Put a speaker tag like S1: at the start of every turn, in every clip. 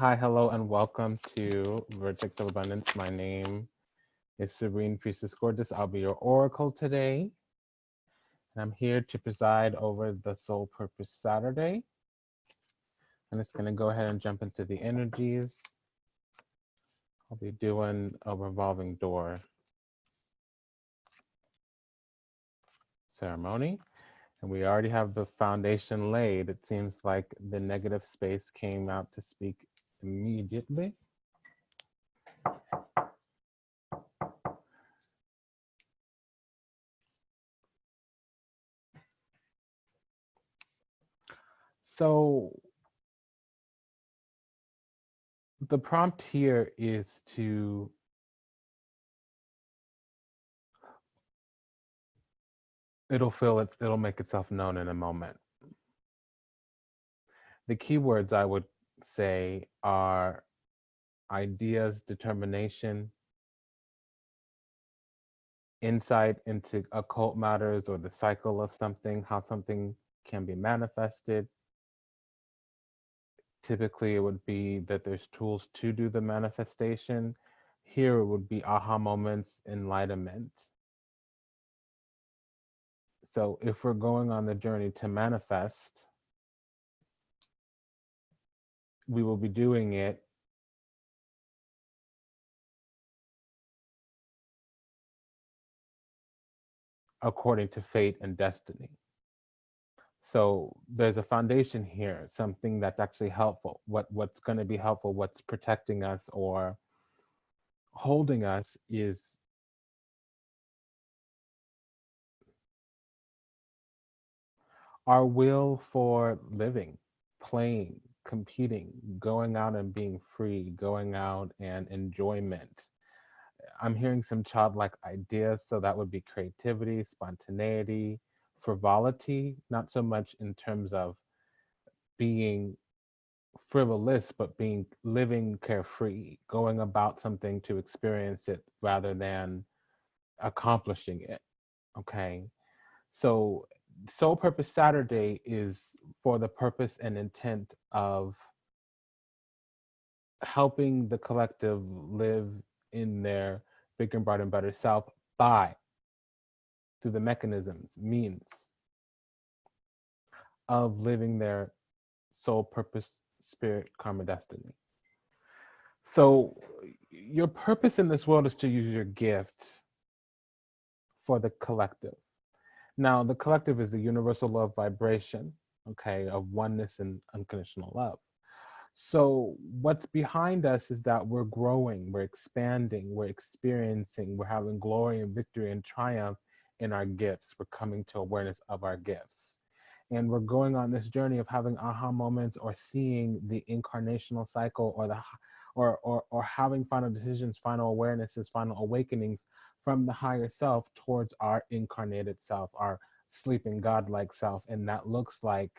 S1: Hi, hello, and welcome to Vertex of Abundance. My name is Serene Priestess Gorgeous. I'll be your oracle today. And I'm here to preside over the Soul Purpose Saturday. I'm just going to go ahead and jump into the energies. I'll be doing a revolving door ceremony. And we already have the foundation laid. It seems like the negative space came out to speak immediately. So the prompt here is to it'll make itself known in a moment. The keywords I would say are ideas, determination, insight into occult matters or the cycle of something, how something can be manifested. Typically, it would be that there's tools to do the manifestation. Here, it would be aha moments, enlightenment. So if we're going on the journey to manifest, we will be doing it according to fate and destiny. So there's a foundation here, something that's actually helpful. What's going to be helpful, what's protecting us or holding us is our will for living, playing, competing, going out and being free, going out and enjoyment. I'm hearing some childlike ideas, so that would be creativity, spontaneity, frivolity, not so much in terms of being frivolous, but being living carefree, going about something to experience it rather than accomplishing it. Okay. So Soul Purpose Saturday is for the purpose and intent of helping the collective live in their bigger and brighter and better self by through the mechanisms, means of living their soul purpose, spirit, karma, destiny. So your purpose in this world is to use your gift for the collective. Now, the collective is the universal love vibration, okay, of oneness and unconditional love. So what's behind us is that we're growing, we're expanding, we're experiencing, we're having glory and victory and triumph in our gifts. We're coming to awareness of our gifts. And we're going on this journey of having aha moments or seeing the incarnational cycle or the or having final decisions, final awarenesses, final awakenings from the higher self towards our incarnated self, our sleeping godlike self. And that looks like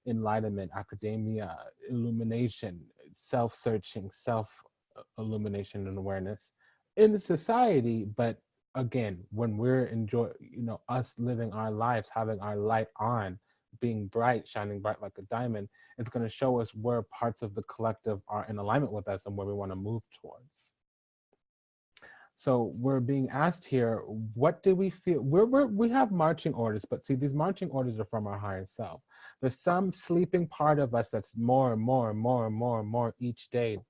S1: enlightenment, academia, illumination, self-searching, self-illumination and awareness in the society. But again, when we're us living our lives, having our light on, being bright, shining bright like a diamond, it's going to show us where parts of the collective are in alignment with us and where we want to move towards. So we're being asked here, what do we feel? We have marching orders, but see, these marching orders are from our higher self. There's some sleeping part of us that's more and more and more and more and more each day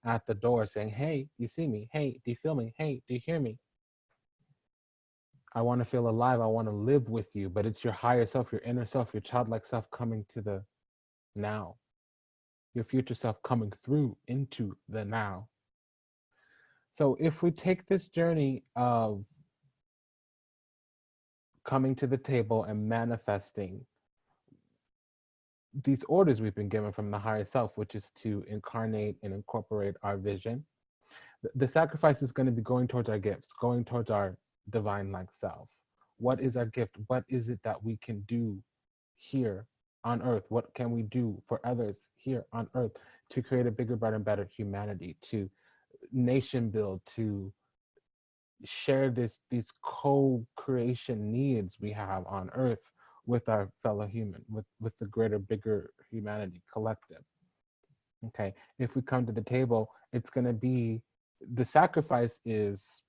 S1: at the door saying, hey, you see me? Hey, do you feel me? Hey, do you hear me? I want to feel alive. I want to live with you. But it's your higher self, your inner self, your childlike self coming to the now. Your future self coming through into the now. So if we take this journey of coming to the table and manifesting these orders we've been given from the higher self, which is to incarnate and incorporate our vision, the sacrifice is going to be going towards our gifts, going towards our divine like self. What is our gift? What is it that we can do here on earth? What can we do for others here on earth to create a bigger, brighter, and better humanity, to nation build, to share these co-creation needs we have on earth with our fellow human, with the greater, bigger humanity collective. Okay, if we come to the table, it's going to be the sacrifice is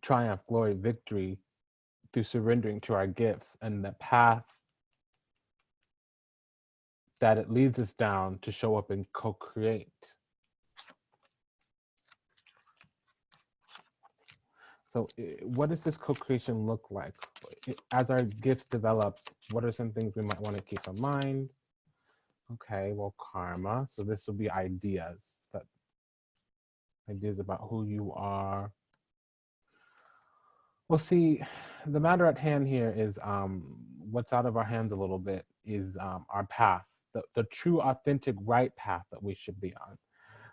S1: triumph, glory, victory through surrendering to our gifts and the path that it leads us down to show up and co-create. So what does this co-creation look like? As our gifts develop, what are some things we might want to keep in mind? Okay, well, karma. So this will be ideas, that ideas about who you are. Well, see, the matter at hand here is what's out of our hands a little bit is our path, the true, authentic, right path that we should be on.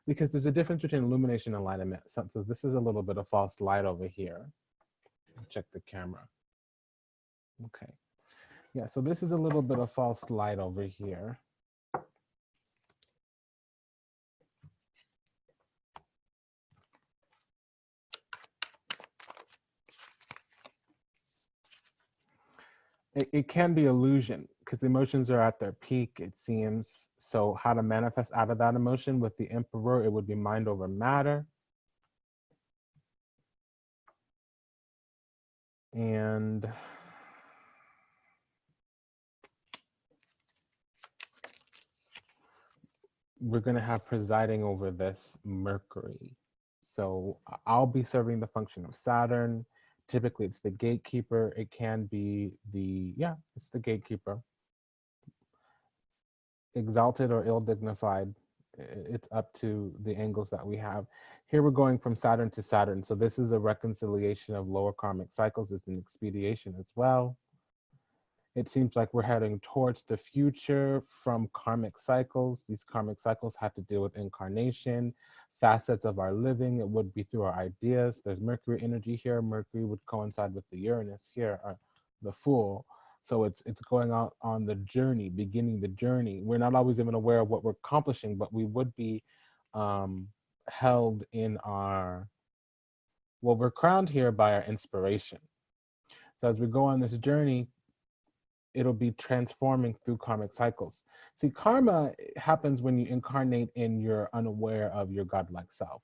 S1: Because there's a difference between illumination and enlightenment. So this is a little bit of false light over here. Check the camera. Okay. Yeah, so this is a little bit of false light over here. It can be illusion because emotions are at their peak, it seems. So how to manifest out of that emotion with the emperor, it would be mind over matter. And we're going to have presiding over this Mercury. So I'll be serving the function of Saturn. Typically, it's the gatekeeper. It can be it's the gatekeeper. Exalted or ill dignified. It's up to the angles that we have. Here we're going from Saturn to Saturn. So this is a reconciliation of lower karmic cycles. It's an expediation as well. It seems like we're heading towards the future from karmic cycles. These karmic cycles have to deal with incarnation, facets of our living. It would be through our ideas. There's Mercury energy here. Mercury would coincide with the Uranus here, the Fool. So it's going out on the journey, beginning the journey. We're not always even aware of what we're accomplishing, but we would be held in our, well, we're crowned here by our inspiration. So as we go on this journey, it'll be transforming through karmic cycles. See, karma happens when you incarnate and you're unaware of your godlike self.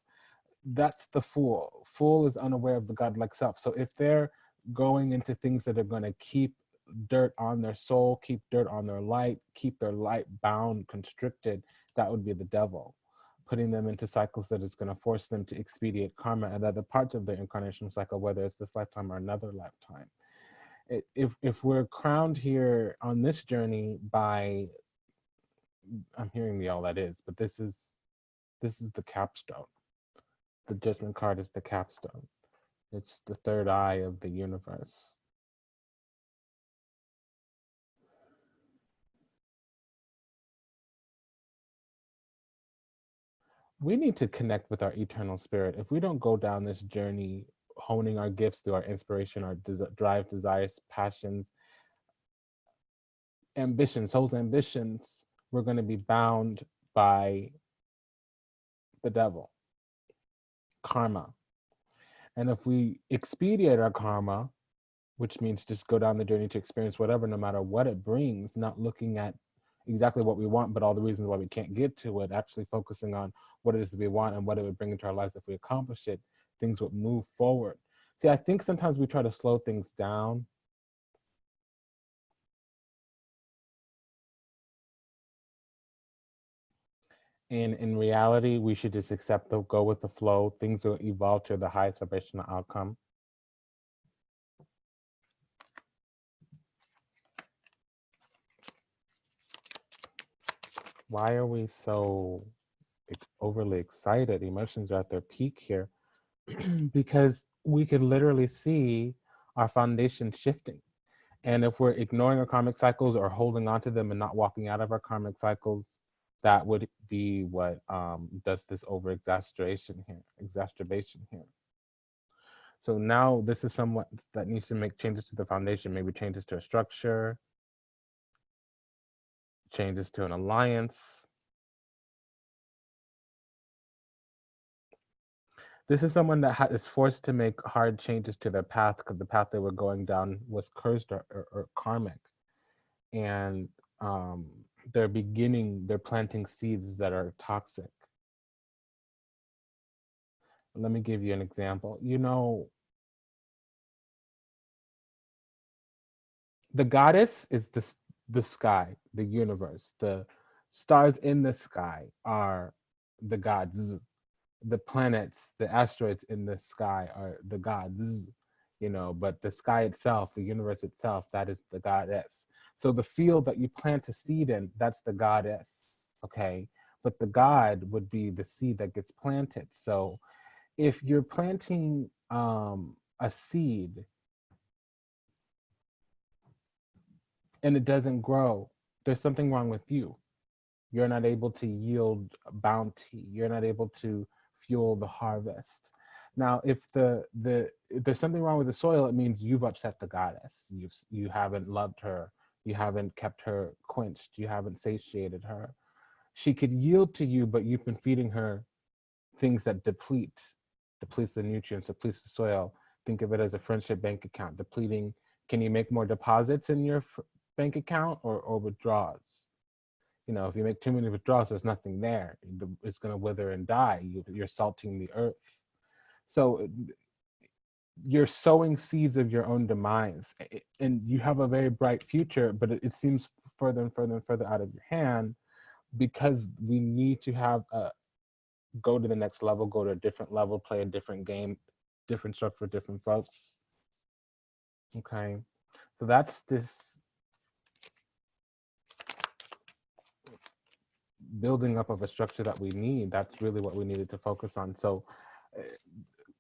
S1: That's the fool. Fool is unaware of the godlike self. So if they're going into things that are going to keep dirt on their soul, keep dirt on their light, keep their light bound, constricted, that would be the devil. Putting them into cycles that is going to force them to expedite karma at other parts of their incarnation cycle, whether it's this lifetime or another lifetime. If we're crowned here on this journey by, I'm hearing the all that is, but this is the capstone. The judgment card is the capstone. It's the third eye of the universe. We need to connect with our eternal spirit. If we don't go down this journey, honing our gifts through our inspiration, our drive, desires, passions, ambitions, soul's ambitions, we're going to be bound by the devil, karma. And if we expedite our karma, which means just go down the journey to experience whatever, no matter what it brings, not looking at exactly what we want, but all the reasons why we can't get to it, actually focusing on what it is that we want and what it would bring into our lives if we accomplish it, things would move forward. See, I think sometimes we try to slow things down. And in reality, we should just accept the go with the flow. Things will evolve to the highest vibrational outcome. Why are we so overly excited? Emotions are at their peak here because we could literally see our foundation shifting. And if we're ignoring our karmic cycles or holding on to them and not walking out of our karmic cycles, that would be what does this over exacerbation here. So now this is someone that needs to make changes to the foundation, maybe changes to a structure, changes to an alliance. This is someone that is forced to make hard changes to their path because the path they were going down was cursed or karmic. And they're planting seeds that are toxic. Let me give you an example. You know, the goddess is the sky, the universe. The stars in the sky are the gods. The planets, the asteroids in the sky are the gods, but the sky itself, the universe itself, that is the goddess. So the field that you plant a seed in, that's the goddess, okay? But the god would be the seed that gets planted. So if you're planting a seed and it doesn't grow, there's something wrong with you. You're not able to yield bounty. You're not able to fuel the harvest. Now, if there's something wrong with the soil, it means you've upset the goddess. You haven't loved her. You haven't kept her quenched. You haven't satiated her. She could yield to you, but you've been feeding her things that depletes the nutrients, depletes the soil. Think of it as a friendship bank account, depleting. Can you make more deposits in your bank account or withdrawals? If you make too many withdrawals, there's nothing there. It's going to wither and die. You're salting the earth. So you're sowing seeds of your own demise. And you have a very bright future, but it seems further and further and further out of your hand because we need to have go to the next level, go to a different level, play a different game, different structure for different folks. Okay. So that's this building up of a structure that we need. That's really what we needed to focus on. So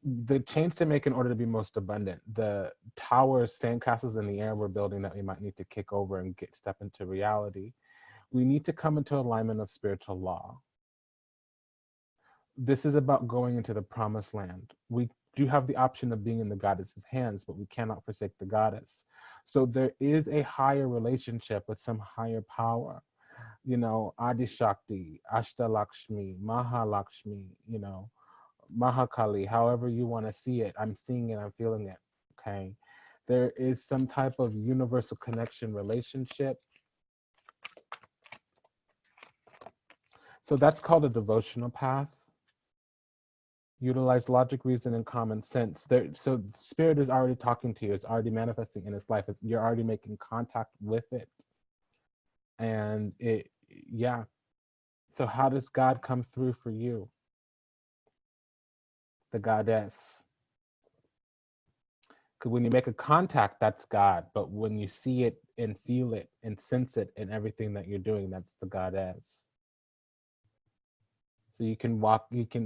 S1: the change to make in order to be most abundant, the towers, sandcastles in the air we're building that we might need to kick over and step into reality. We need to come into alignment of spiritual law. This is about going into the promised land. We do have the option of being in the goddess's hands, but we cannot forsake the goddess. So there is a higher relationship with some higher power. Adi Shakti, Ashtalakshmi, Mahalakshmi, Mahakali, however you want to see it. I'm seeing it, I'm feeling it. Okay. There is some type of universal connection relationship. So that's called a devotional path. Utilize logic, reason, and common sense. So spirit is already talking to you. It's already manifesting in its life. You're already making contact with it. And yeah. So how does God come through for you? The goddess. Because when you make a contact, that's God. But when you see it and feel it and sense it in everything that you're doing, that's the goddess. So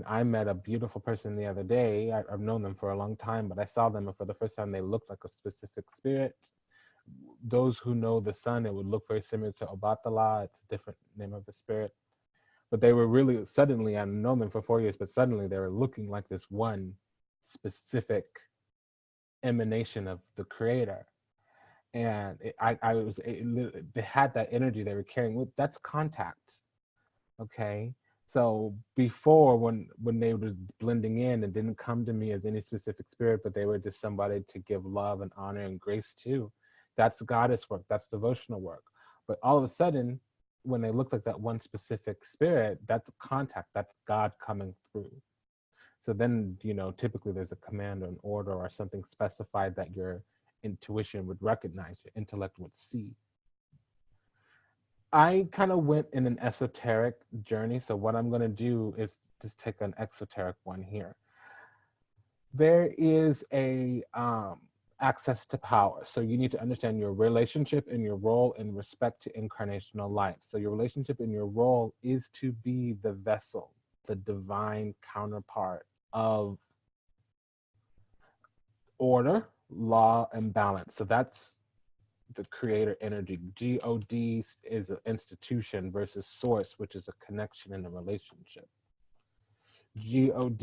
S1: I met a beautiful person the other day. I've known them for a long time, but I saw them and for the first time, they looked like a specific spirit. Those who know the sun, it would look very similar to Obatala. It's a different name of the spirit. But they were really, suddenly, I've known them for 4 years, but suddenly they were looking like this one specific emanation of the creator. And they had that energy they were carrying with. That's contact. Okay. So before, when they were blending in and didn't come to me as any specific spirit, but they were just somebody to give love and honor and grace to, that's goddess work, that's devotional work. But all of a sudden, when they look like that one specific spirit, that's contact, that's God coming through. So then, typically there's a command or an order or something specified that your intuition would recognize, your intellect would see. I kind of went in an esoteric journey. So what I'm going to do is just take an exoteric one here. There is a access to power. So you need to understand your relationship and your role in respect to incarnational life. So your relationship and your role is to be the vessel, the divine counterpart of order, law, and balance. So that's the creator energy. God is an institution versus source, which is a connection in a relationship. God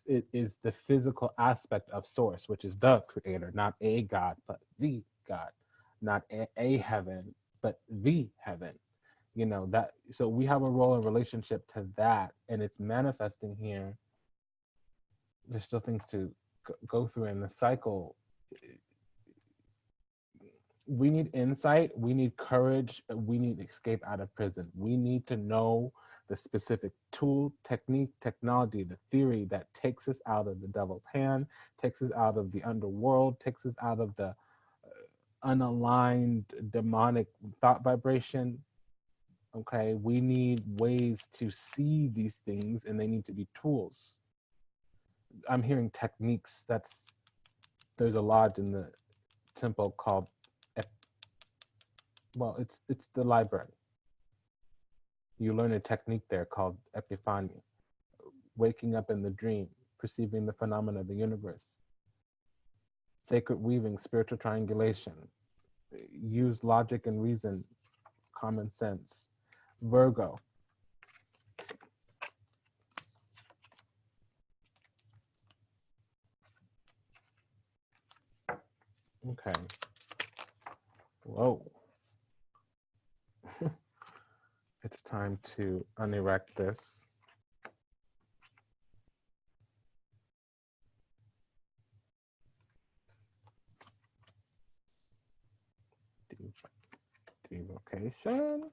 S1: is the physical aspect of source, which is the creator, not a God, but the God, not a heaven, but the heaven. That. So we have a role in relationship to that, and it's manifesting here. There's still things to go through in the cycle. We need insight, we need courage, we need escape out of prison. We need to know the specific tool, technique, technology, the theory that takes us out of the devil's hand, takes us out of the underworld, takes us out of the unaligned demonic thought vibration. Okay, we need ways to see these things and they need to be tools. I'm hearing techniques. There's a lodge in the temple called, well, it's the library. You learn a technique there called epiphany, waking up in the dream, perceiving the phenomena of the universe, sacred weaving, spiritual triangulation, use logic and reason, common sense. Virgo, okay. Whoa. It's time to unerect this. Devocation.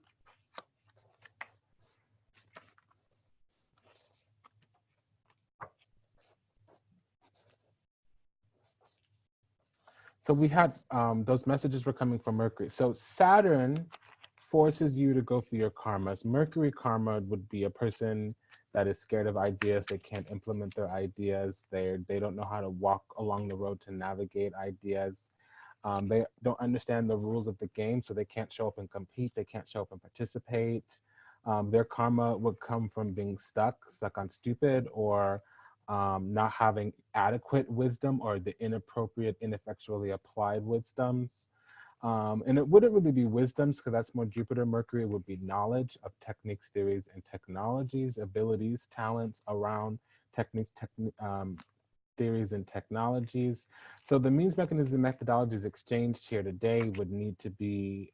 S1: So we had those messages were coming from Mercury. So Saturn forces you to go through your karmas. Mercury karma would be a person that is scared of ideas. They can't implement their ideas. They don't know how to walk along the road to navigate ideas. They don't understand the rules of the game, so they can't show up and compete. They can't show up and participate. Their karma would come from being stuck on stupid, or not having adequate wisdom, or the inappropriate, ineffectually applied wisdoms. And it wouldn't really be wisdoms because that's more Jupiter. Mercury would be knowledge of techniques, theories, and technologies, abilities, talents around techniques, theories, and technologies. So the means, mechanisms, and methodologies exchanged here today would need to be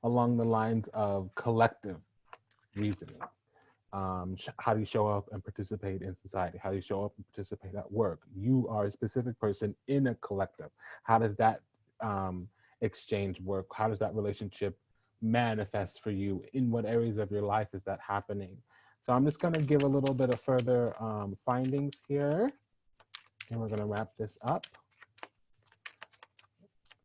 S1: along the lines of collective reasoning. How do you show up and participate in society? How do you show up and participate at work? You are a specific person in a collective. How does that exchange work? How does that relationship manifest for you? In what areas of your life is that happening? So I'm just going to give a little bit of further findings here, and we're going to wrap this up.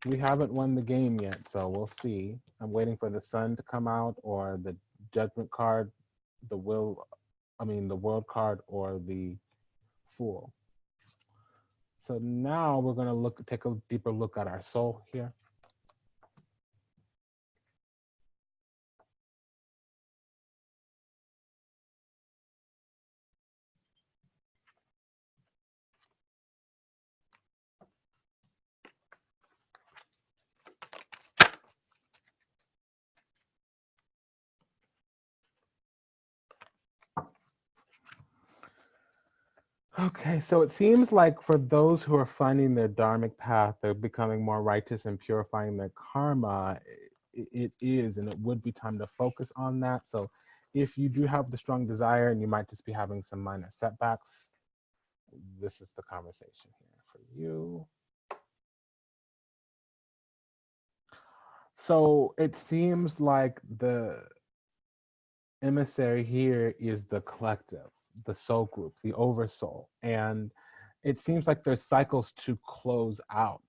S1: We haven't won the game yet, so we'll see. I'm waiting for the sun to come out, or the judgment card, the world card, or the fool. So now we're going to take a deeper look at our soul here. Okay, so it seems like for those who are finding their dharmic path, they're becoming more righteous and purifying their karma. It is, and it would be time to focus on that. So if you do have the strong desire and you might just be having some minor setbacks, this is the conversation here for you. So it seems like the emissary here is the collective, the soul group, the oversoul. And it seems like there's cycles to close out.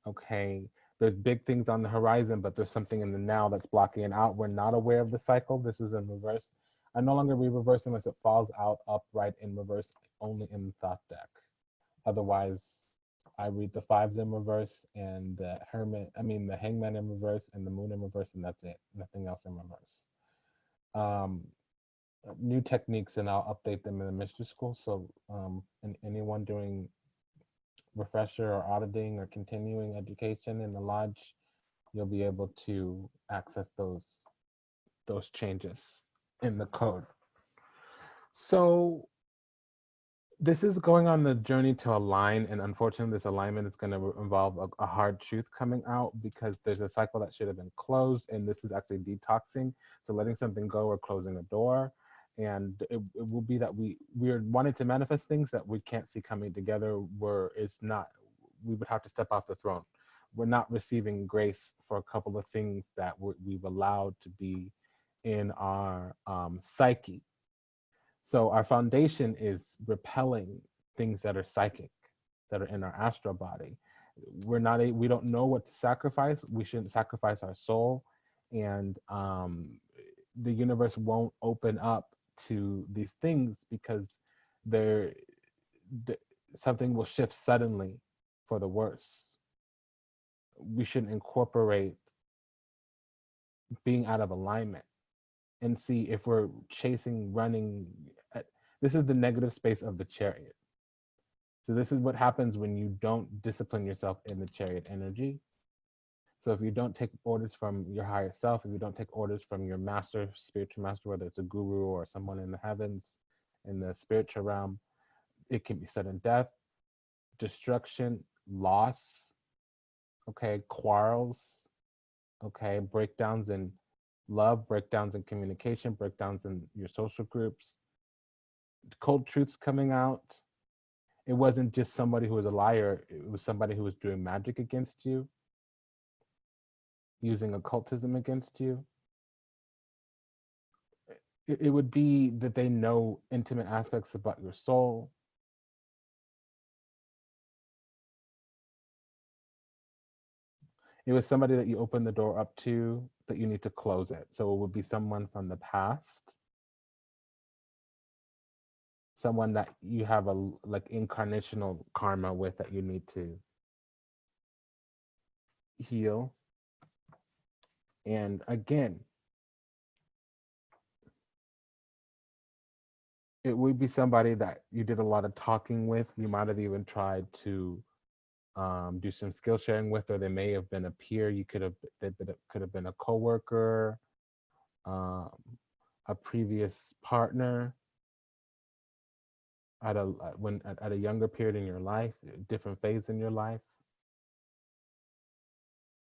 S1: Okay. There's big things on the horizon, but there's something in the now that's blocking it out. We're not aware of the cycle. This is in reverse. I no longer read reverse unless it falls out upright in reverse, only in the thought deck. Otherwise, I read the fives in reverse and the hangman in reverse and the moon in reverse, and that's it. Nothing else in reverse. New techniques, and I'll update them in the mystery school. So and anyone doing refresher or auditing or continuing education in the lodge, you'll be able to access those changes in the code. So this is going on the journey to align, and unfortunately this alignment is going to involve a hard truth coming out, because there's a cycle that should have been closed, and this is actually detoxing. So letting something go or closing a door, and it will be that we're wanting to manifest things that we can't see coming together, where it's not, we would have to step off the throne. We're not receiving grace for a couple of things that we've allowed to be in our psyche. So our foundation is repelling things that are psychic, that are in our astral body. We don't know what to sacrifice. We shouldn't sacrifice our soul, and the universe won't open up to these things because they're, something will shift suddenly for the worse. We shouldn't incorporate being out of alignment and see if we're chasing, running. This is the negative space of the chariot. So this is what happens when you don't discipline yourself in the chariot energy. So if you don't take orders from your higher self, if you don't take orders from your master, spiritual master, whether it's a guru or someone in the heavens, in the spiritual realm, it can be sudden death, destruction, loss, okay, quarrels, okay, breakdowns in love, breakdowns in communication, breakdowns in your social groups, cold truths coming out. It wasn't just somebody who was a liar, it was somebody who was doing magic against you, using occultism against you. It would be that they know intimate aspects about your soul. It was somebody that you opened the door up to that you need to close it. So it would be someone from the past, someone that you have a like incarnational karma with that you need to heal. And again, it would be somebody that you did a lot of talking with. You might have even tried to do some skill sharing with, or they may have been a peer. You could have could have been a coworker, um, a previous partner at a younger period in your life, a different phase in your life.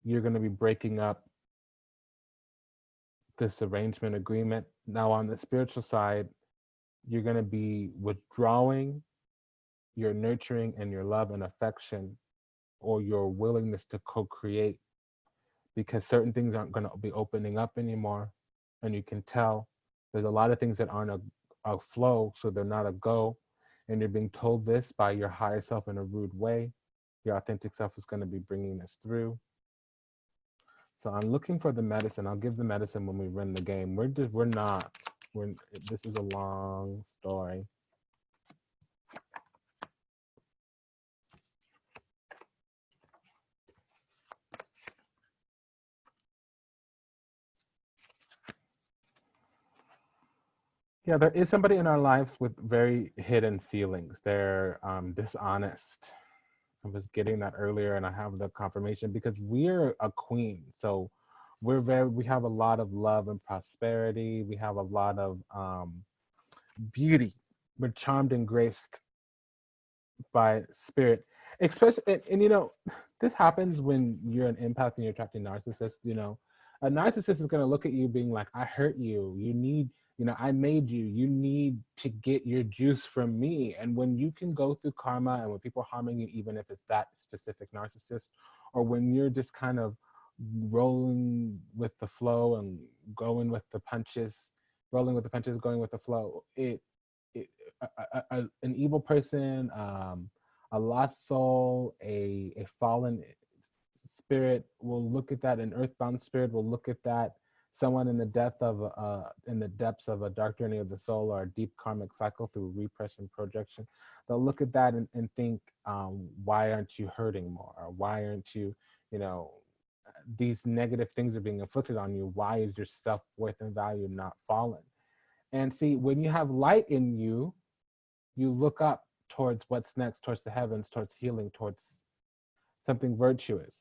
S1: You're going to be breaking up this arrangement agreement. Now on the spiritual side, you're going to be withdrawing your nurturing and your love and affection, or your willingness to co-create, because certain things aren't going to be opening up anymore. And you can tell there's a lot of things that aren't a flow, so they're not a go. And you're being told this by your higher self in a rude way. Your authentic self is going to be bringing this through. So I'm looking for the medicine. I'll give the medicine when we run the game. This is a long story. Yeah, there is somebody in our lives with very hidden feelings. They're dishonest. I was getting that earlier, and I have the confirmation because we're a queen. So we have a lot of love and prosperity. We have a lot of beauty. We're charmed and graced by spirit. Especially, and you know, this happens when you're an empath and you're attracting narcissists. You know, a narcissist is going to look at you being like, I hurt you. You need, you know, I made you. You need to get your juice from me. And when you can go through karma and when people are harming you, even if it's that specific narcissist, or when you're just kind of rolling with the flow and going with the punches, rolling with the punches, going with the flow, it an evil person, a lost soul, a fallen spirit will look at that. An earthbound spirit will look at that. Someone in the depths of a dark journey of the soul or a deep karmic cycle through repression projection, they'll look at that and think, why aren't you hurting more? Or why aren't you, you know, these negative things are being inflicted on you. Why is your self-worth and value not fallen? And see, when you have light in you, you look up towards what's next, towards the heavens, towards healing, towards something virtuous.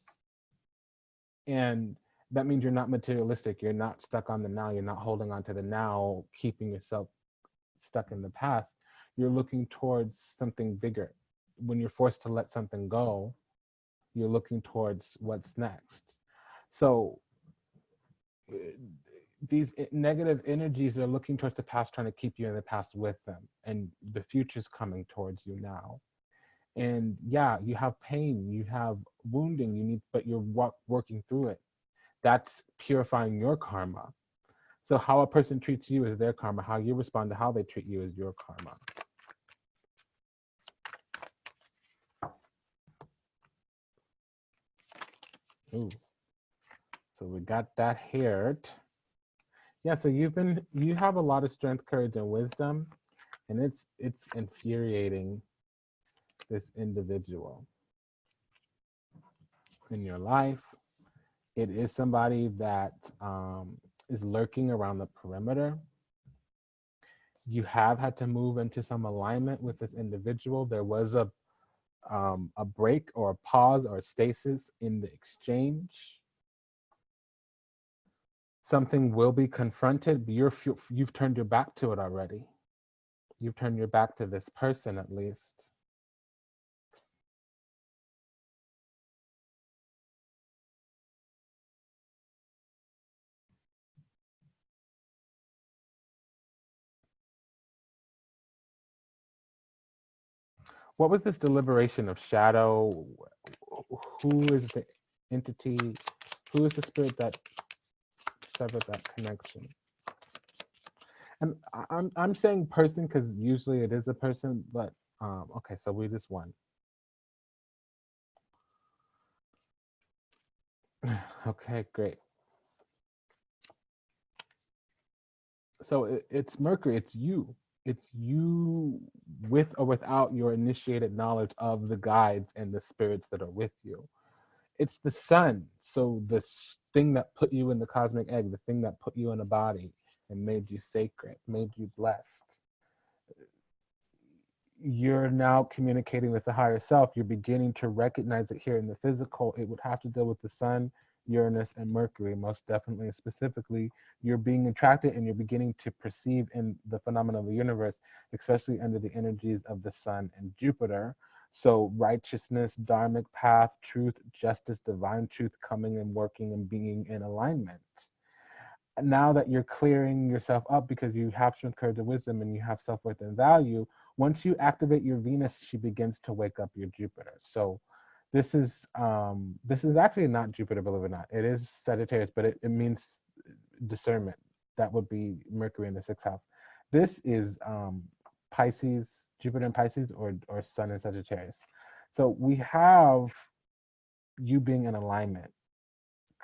S1: And that means you're not materialistic. You're not stuck on the now. You're not holding on to the now, keeping yourself stuck in the past. You're looking towards something bigger. When you're forced to let something go, you're looking towards what's next. So these negative energies are looking towards the past, trying to keep you in the past with them. And the future's coming towards you now. And yeah, you have pain, you have wounding, but you're working through it. That's purifying your karma. So how a person treats you is their karma. How you respond to how they treat you is your karma. Ooh. So we got that here. Yeah, so you have a lot of strength, courage, and wisdom, and it's infuriating this individual in your life. It is somebody that is lurking around the perimeter. You have had to move into some alignment with this individual. There was a break or a pause or a stasis in the exchange. Something will be confronted, but you've turned your back to it already. You've turned your back to this person at least. What was this deliberation of shadow? Who is the entity? Who is the spirit that severed that connection? And I'm saying person because usually it is a person, but okay, so we just won. Okay, great. So it's Mercury, it's you. It's you with or without your initiated knowledge of the guides and the spirits that are with you. It's the sun. So the thing that put you in the cosmic egg, the thing that put you in a body and made you sacred, made you blessed. You're now communicating with the higher self. You're beginning to recognize it here in the physical. It would have to deal with the sun, Uranus, and Mercury, most definitely and specifically. You're being attracted and you're beginning to perceive in the phenomena of the universe, especially under the energies of the sun and Jupiter. So righteousness, dharmic path, truth, justice, divine truth coming and working and being in alignment. Now that you're clearing yourself up because you have strength, courage, and wisdom, and you have self-worth and value, once you activate your Venus, she begins to wake up your Jupiter. So this is actually not Jupiter, believe it or not. It is Sagittarius, but it means discernment. That would be Mercury in the sixth house. This is Pisces, Jupiter in Pisces, or Sun in Sagittarius. So we have you being in alignment,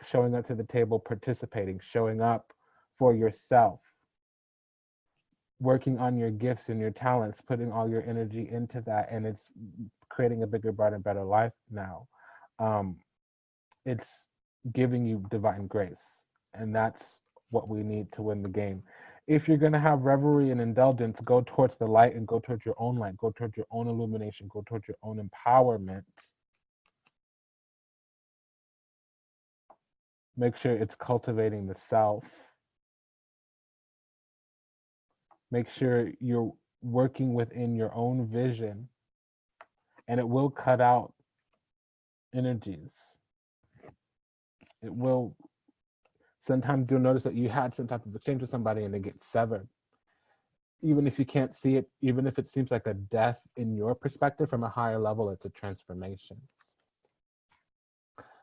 S1: showing up to the table, participating, showing up for yourself, working on your gifts and your talents, putting all your energy into that, and it's creating a bigger, brighter, better life now. It's giving you divine grace, and that's what we need to win the game. If you're going to have revelry and indulgence, go towards the light and go towards your own light, go towards your own illumination, go towards your own empowerment. Make sure it's cultivating the self. Make sure you're working within your own vision, and it will cut out energies. It will. Sometimes you'll notice that you had some type of exchange with somebody and it gets severed. Even if you can't see it, even if it seems like a death in your perspective, from a higher level, it's a transformation.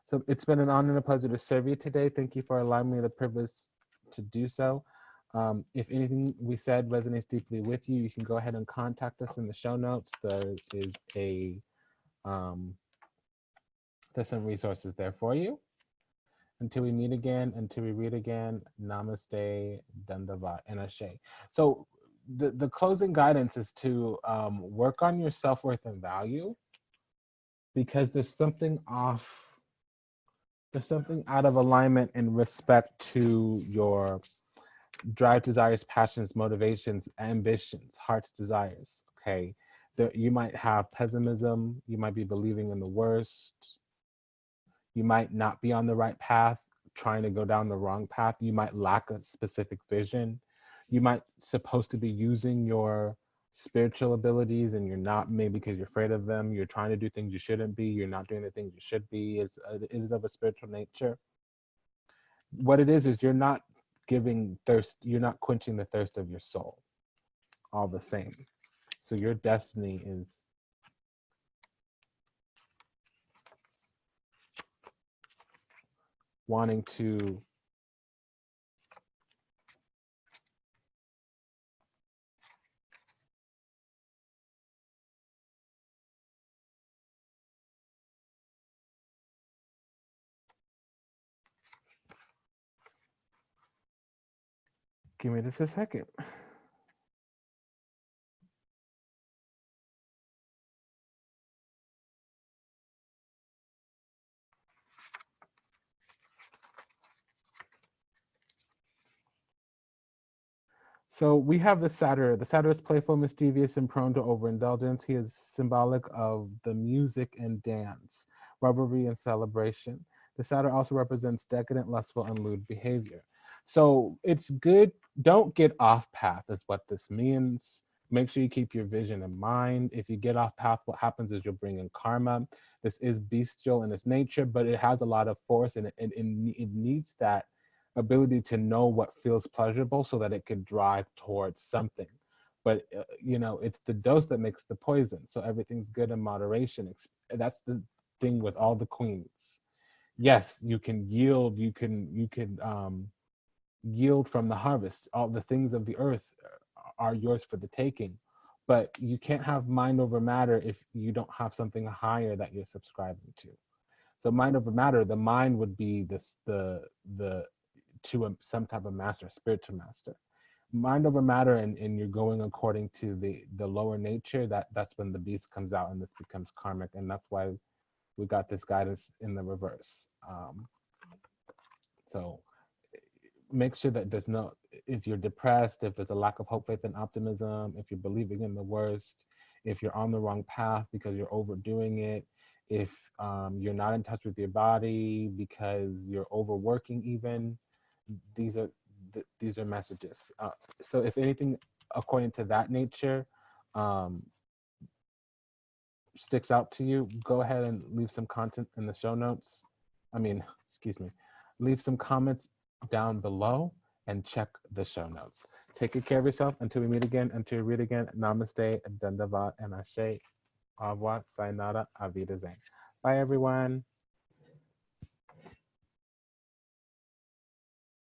S1: So it's been an honor and a pleasure to serve you today. Thank you for allowing me the privilege to do so. If anything we said resonates deeply with you, you can go ahead and contact us in the show notes. There is there's some resources there for you. Until we meet again, until we read again, namaste, dandava, and ashe. So the closing guidance is to work on your self-worth and value, because there's something off, there's something out of alignment in respect to your drive, desires, passions, motivations, ambitions, heart's desires, okay? You might have pessimism, you might be believing in the worst, you might not be on the right path, trying to go down the wrong path. You might lack a specific vision. You might supposed to be using your spiritual abilities and you're not, maybe because you're afraid of them. You're trying to do things you shouldn't be. You're not doing the things you should be. It is of a spiritual nature. What it is you're not giving thirst, you're not quenching the thirst of your soul all the same. So your destiny is wanting to give me just a second. So we have the Satyr. The Satyr is playful, mischievous, and prone to overindulgence. He is symbolic of the music and dance, revelry and celebration. The Satyr also represents decadent, lustful, and lewd behavior. So it's good. Don't get off path, is what this means. Make sure you keep your vision in mind. If you get off path, what happens is you'll bring in karma. This is bestial in its nature, but it has a lot of force, and it needs that ability to know what feels pleasurable so that it could drive towards something. But it's the dose that makes the poison. So everything's good in moderation. That's the thing with all the queens. Yes, you can yield. You can yield from the harvest. All the things of the earth are yours for the taking. But you can't have mind over matter if you don't have something higher that you're subscribing to. So mind over matter, the mind would be the to some type of master, spiritual master. Mind over matter, and you're going according to the lower nature. That's when the beast comes out, and this becomes karmic, and that's why we got this guidance in the reverse. So make sure that there's no, if you're depressed, if there's a lack of hope, faith, and optimism, if you're believing in the worst, if you're on the wrong path because you're overdoing it, if you're not in touch with your body because you're overworking, even these are these are messages. So if anything, according to that nature, um, sticks out to you, go ahead and leave some content in the show notes. I mean, excuse me, leave some comments down below and check the show notes. Take good care of yourself until we meet again, until we read again. Namaste, Dandavat, and Ashe. Au revoir, sayonara, avida zane. Bye, everyone.